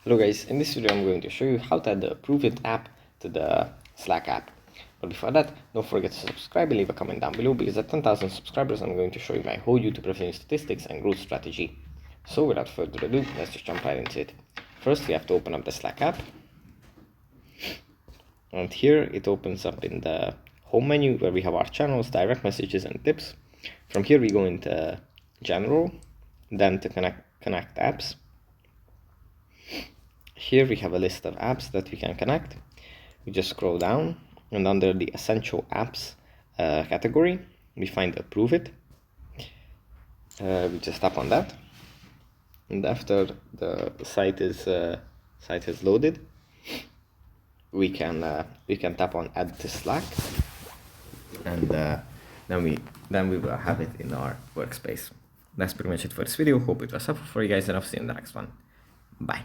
Hello guys, in this video I'm going to show you how to add the Approveit app to the Slack app. But before that, don't forget to subscribe and leave a comment down below, because at 10,000 subscribers I'm going to show you my whole YouTube revenue statistics and growth strategy. So without further ado, let's just jump right into it. First we have to open up the Slack app. And here it opens up in the home menu where we have our channels, direct messages and tips. From here we go into general, then to connect apps. Here we have a list of apps that we can connect. We just scroll down, and under the essential apps category, we find Approveit. We just tap on that, and after the site is loaded, we can tap on Add to Slack, and then we will have it in our workspace. That's pretty much it for this video. Hope it was helpful for you guys, and I'll see you in the next one. Bye.